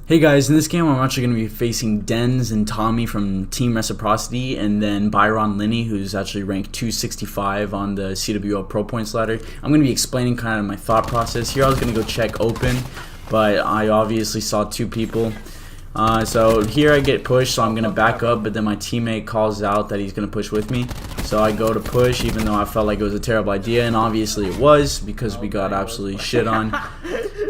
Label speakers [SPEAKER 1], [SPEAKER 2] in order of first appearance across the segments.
[SPEAKER 1] Hey guys, in this game I'm actually going to be facing Denz and Tommy from Team Reciprocity, and then Byron Linney, who's actually ranked 265 on the CWL Pro Points ladder. I'm going to be explaining kind of my thought process. Here I was going to go check open, but I obviously saw two people. So here I get pushed, so I'm going to back up, but then my teammate calls out that he's going to push with me. So I go to push, even though I felt like it was a terrible idea, and obviously it was, because we got absolutely shit on.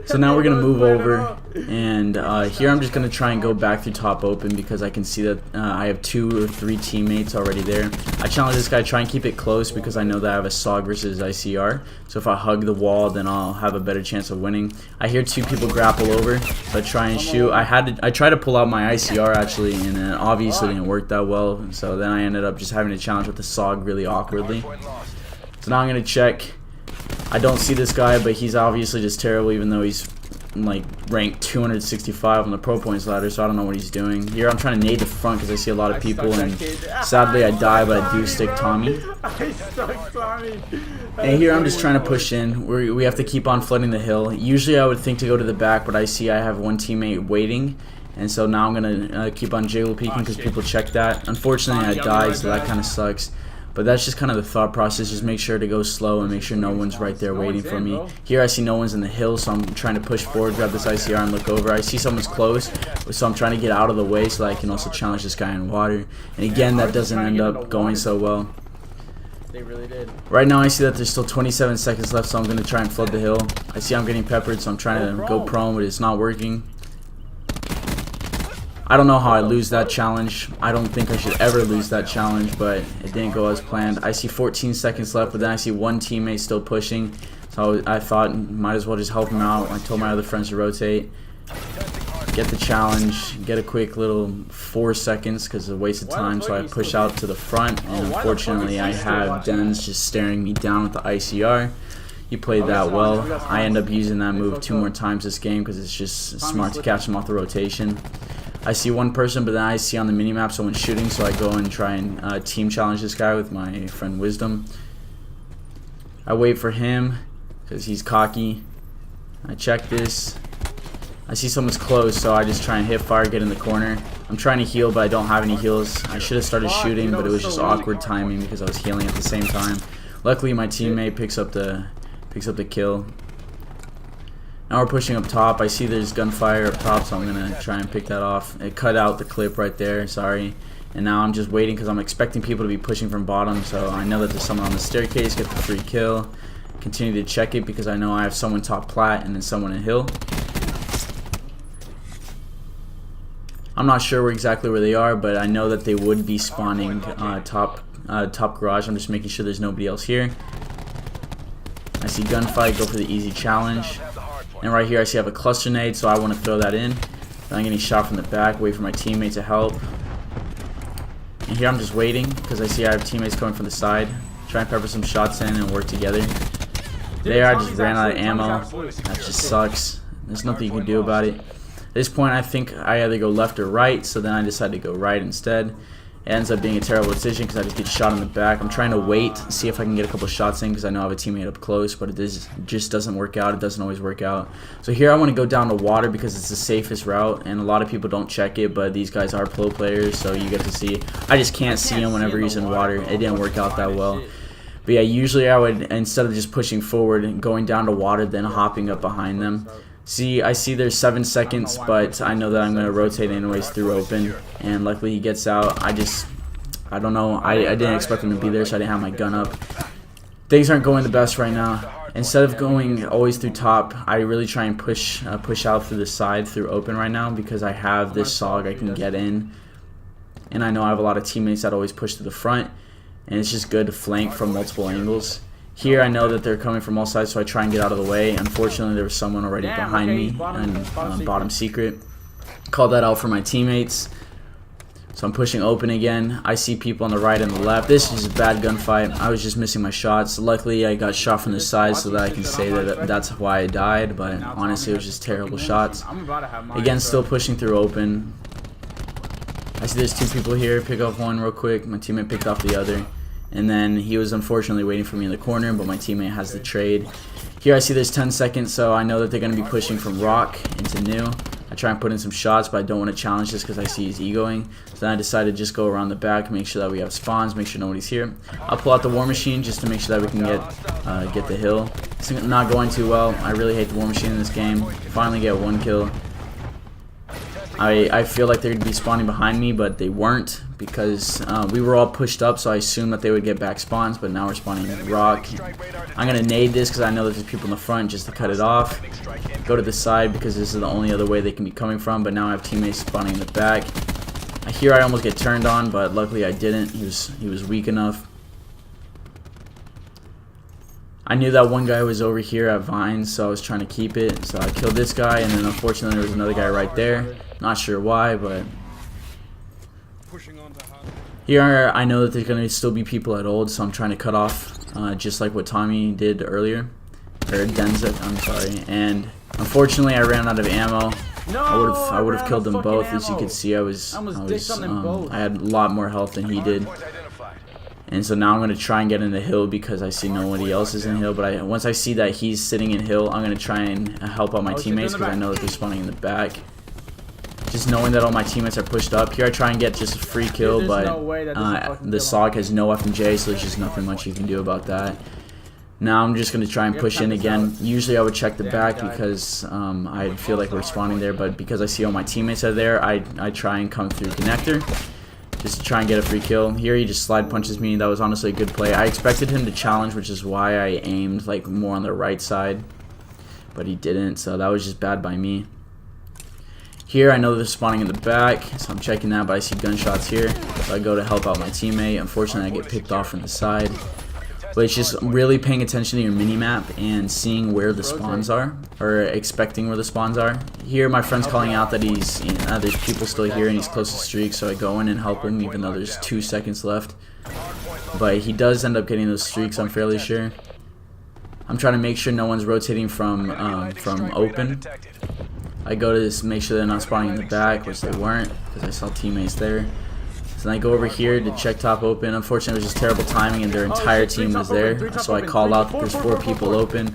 [SPEAKER 1] So now we're going to move over, and here I'm just going to try and go back through top open, because I can see that I have 2 or 3 teammates already there. I challenge this guy, try and keep it close, because I know that I have a SOG versus ICR. So if I hug the wall, then I'll have a better chance of winning. I hear 2 people grapple over, so I try and shoot. I tried to pull out my ICR actually, and it obviously didn't work that well. So then I ended up just having to challenge with the SOG really awkwardly. So now I'm going to check. I don't see this guy, but he's obviously just terrible, even though he's like ranked 265 on the Pro Points ladder, so I don't know what he's doing. Here I'm trying to nade the front because I see a lot of people, and sadly I die, but I do stick Tommy. And here I'm just trying to push in. We have to keep on flooding the hill. Usually I would think to go to the back, but I see I have one teammate waiting, and so now I'm going to keep on jiggle peeking because people check that. Unfortunately I died, so that kind of sucks. But that's just kind of the thought process. Just make sure to go slow and make sure no one's right there waiting for me. Here I see no one's in the hill, so I'm trying to push forward, grab this ICR, and look over. I see someone's close, so I'm trying to get out of the way so that I can also challenge this guy in water. And again, that doesn't end up going so well.
[SPEAKER 2] They really did.
[SPEAKER 1] Right now I see that there's still 27 seconds left, so I'm going to try and flood the hill. I see I'm getting peppered, so I'm trying to go prone, but it's not working. I don't know how I lose that challenge. I don't think I should ever lose that challenge, but it didn't go as planned. I see 14 seconds left, but then I see one teammate still pushing, so I thought might as well just help him out. I told my other friends to rotate, get the challenge, get a quick little 4 seconds because it's a waste of time, so I push out to the front, and unfortunately I have Denz just staring me down with the ICR. He played that well. I end up using that move 2 more times this game because it's just smart to catch him off the rotation. I see one person, but then I see on the minimap someone shooting, so I go and try and team challenge this guy with my friend Wisdom. I wait for him because he's cocky. I check this. I see someone's close, so I just try and hip fire, get in the corner. I'm trying to heal, but I don't have any heals. I should have started shooting, but it was just awkward timing because I was healing at the same time. Luckily, my teammate picks up the kill. Now we're pushing up top. I see there's gunfire up top, so I'm going to try and pick that off. It cut out the clip right there, sorry. And now I'm just waiting because I'm expecting people to be pushing from bottom, so I know that there's someone on the staircase, get the free kill. Continue to check it because I know I have someone top plat and then someone in hill. I'm not sure exactly where they are, but I know that they would be spawning top garage. I'm just making sure there's nobody else here. I see gunfight, go for the easy challenge. And right here I see I have a cluster nade, so I want to throw that in. Then I'm getting shot from the back, wait for my teammate to help. And here I'm just waiting because I see I have teammates coming from the side. Try and pepper some shots in and work together. There I just ran out of ammo. That just sucks. There's nothing you can do about it. At this point I think I either go left or right, so then I decided to go right instead. It ends up being a terrible decision because I just get shot in the back. I'm trying to wait, see if I can get a couple shots in because I know I have a teammate up close, but it just doesn't work out. It doesn't always work out. So here I want to go down to water because it's the safest route, and a lot of people don't check it, but these guys are pro players, so you get to see. I just can't see him whenever he's in water. It didn't work out that well. But yeah, usually I would, instead of just pushing forward and going down to water, then hopping up behind them. See, I see there's 7 seconds, but I know that I'm going to rotate anyways through open, and luckily he gets out. I don't know, I didn't expect him to be there, so I didn't have my gun up. Things aren't going the best right now. Instead of going always through top, I really try and push out through the side through open right now because I have this SOG I can get in, and I know I have a lot of teammates that always push to the front, and it's just good to flank from multiple angles. Here I know that they're coming from all sides, so I try and get out of the way. Unfortunately, there was someone already behind me and bottom secret. Called that out for my teammates. So I'm pushing open again. I see people on the right and the left. This is a bad gunfight. I was just missing my shots. Luckily, I got shot from the side so that I can say that that's why I died, but honestly, it was just terrible shots. Again, still pushing through open. I see there's 2 people here. Pick up one real quick. My teammate picked off the other. And then he was unfortunately waiting for me in the corner, but my teammate has the trade. Here I see there's 10 seconds, so I know that they're going to be pushing from rock into new. I try and put in some shots, but I don't want to challenge this because I see he's egoing. So then I decided to just go around the back, make sure that we have spawns, make sure nobody's here. I'll pull out the war machine just to make sure that we can get the hill. It's not going too well. I really hate the war machine in this game. Finally get one kill. I feel like they'd be spawning behind me, but they weren't because we were all pushed up, so I assumed that they would get back spawns, but now we're spawning in rock. I'm going to nade this because I know that there's people in the front just to cut it off. Go to the side because this is the only other way they can be coming from, but now I have teammates spawning in the back. Here I almost get turned on, but luckily I didn't. He was weak enough. I knew that one guy was over here at Vines, so I was trying to keep it. So I killed this guy, and then unfortunately there was another guy right there. Not sure why, but here I know that there's going to still be people at old, so I'm trying to cut off, just like what Tommy did earlier, or Denza, I'm sorry. And unfortunately I ran out of ammo. I would have killed them both. As you can see, I had a lot more health than he did. And so now I'm going to try and get in the hill because I see nobody else is in hill. But once I see that he's sitting in hill, I'm going to try and help out my teammates because I know that they're spawning in the back. Just knowing that all my teammates are pushed up. Here I try and get just a free kill, but the SOG has no FMJ, so there's just nothing much you can do about that. Now I'm just going to try and push in again. Usually I would check the back because I feel like we're spawning there, but because I see all my teammates are there, I try and come through connector just to try and get a free kill. Here he just slide punches me. That was honestly a good play. I expected him to challenge, which is why I aimed like more on the right side, but he didn't, so that was just bad by me. Here I know they're spawning in the back, so I'm checking that, but I see gunshots here, so I go to help out my teammate. Unfortunately I get picked off from the side. But it's just really paying attention to your mini-map and seeing where the spawns are, or expecting where the spawns are. Here my friend's calling out that there's people still here and he's close to streak, so I go in and help him even though there's 2 seconds left. But he does end up getting those streaks, I'm fairly sure. I'm trying to make sure no one's rotating from open. I go to make sure they're not spawning in the back, which they weren't because I saw teammates there. So then I go over here to check top open. Unfortunately, it was just terrible timing and their entire team was there. So I call out that there's 4 people open.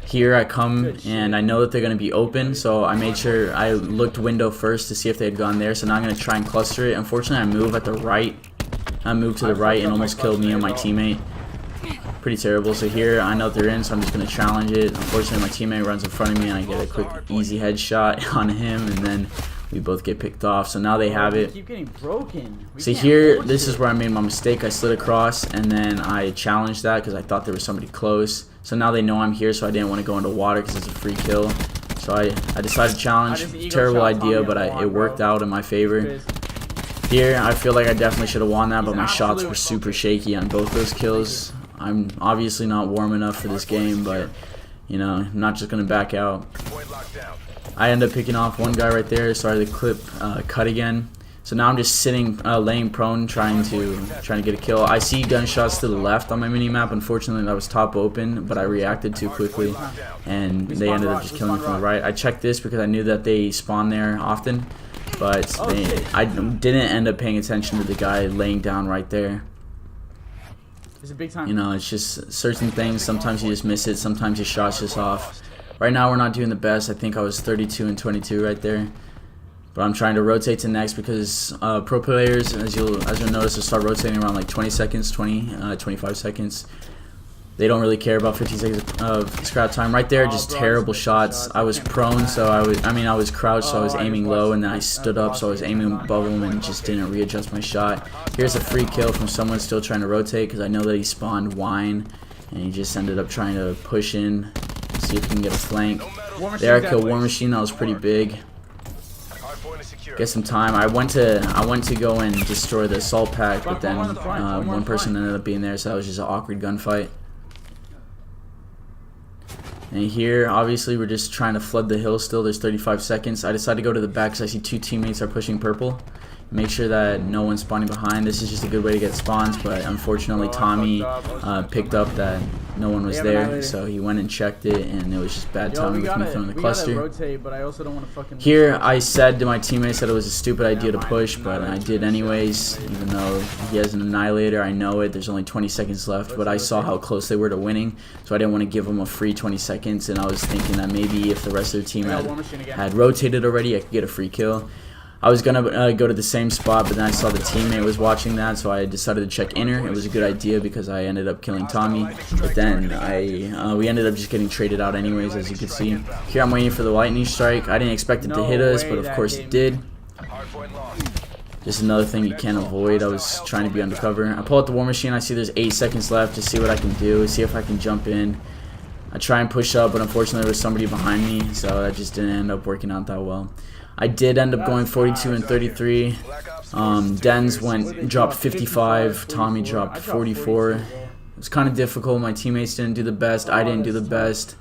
[SPEAKER 1] Here I come and I know that they're going to be open. So I made sure I looked window first to see if they had gone there. So now I'm going to try and cluster it. Unfortunately, I move at the right. I moved to the right and almost killed me and my teammate. Pretty terrible. So here I know they're in, so I'm just going to challenge it. Unfortunately, my teammate runs in front of me and I get a quick easy headshot on him, and then we both get picked off. So now they have it. So here, this is where I made my mistake. I slid across and then I challenged that because I thought there was somebody close. So now they know I'm here, so I didn't want to go into water because it's a free kill. So I decided to challenge. Terrible idea, but it worked out in my favor. Here I feel like I definitely should have won that, but my shots were super shaky on both those kills. I'm obviously not warm enough for this game, but you know, I'm not just gonna back out. I end up picking off one guy right there. Sorry, the clip cut again. So now I'm just sitting, laying prone, trying to get a kill. I see gunshots to the left on my mini map. Unfortunately, that was top open, but I reacted too quickly, and they ended up just killing me from the right. I checked this because I knew that they spawn there often, but I didn't end up paying attention to the guy laying down right there. You know, it's just certain things. Sometimes you just miss it. Sometimes your shot's just off. Right now we're not doing the best. I think I was 32 and 22 right there. But I'm trying to rotate to next because pro players, as you'll notice, will start rotating around like 20 seconds, 25 seconds. They don't really care about 15 seconds of scrap time. Right there, just terrible shots. I was prone, so I was crouched, so I was aiming low, and then I stood up, so I was aiming above him and just didn't readjust my shot. Here's a free kill from someone still trying to rotate because I know that he spawned wine, and he just ended up trying to push in, see if he can get a flank. There I killed War Machine. That was pretty big. Get some time. I went to go and destroy the assault pack, but then one person ended up being there, so that was just an awkward gunfight. And here, obviously, we're just trying to flood the hill still. There's 35 seconds. I decided to go to the back because I see 2 teammates are pushing purple. make sure that no one's spawning behind. This is just a good way to get spawns, but unfortunately Tommy picked up that no one was there, so he went and checked it, and it was just bad timing with me throwing the cluster.
[SPEAKER 2] Rotate, but I also don't want to fucking
[SPEAKER 1] Here I said to my teammates that it was a stupid idea to push, but I did anyways, even though he has an annihilator. I know it, there's only 20 seconds left, but I saw how close they were to winning, so I didn't want to give them a free 20 seconds, and I was thinking that maybe if the rest of the team had rotated already, I could get a free kill. I was going to go to the same spot, but then I saw the teammate was watching that, so I decided to check inner. It was a good idea because I ended up killing Tommy, but then we ended up just getting traded out anyways, as you can see. Here I'm waiting for the lightning strike. I didn't expect it to hit us, but of course it did. Just another thing you can't avoid. I was trying to be undercover. I pull out the war machine. I see there's 8 seconds left to see what I can do, see if I can jump in. I try and push up, but unfortunately there was somebody behind me, so that just didn't end up working out that well. I did end up going 42 and 33. Dens dropped 55. Tommy dropped 44. It was kind of difficult. My teammates didn't do the best. I didn't do the best.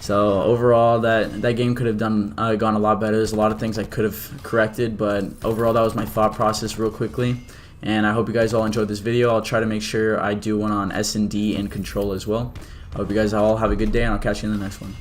[SPEAKER 1] So overall, that game could have gone a lot better. There's a lot of things I could have corrected, but overall that was my thought process real quickly. And I hope you guys all enjoyed this video. I'll try to make sure I do one on S&D and Control as well. I hope you guys all have a good day, and I'll catch you in the next one.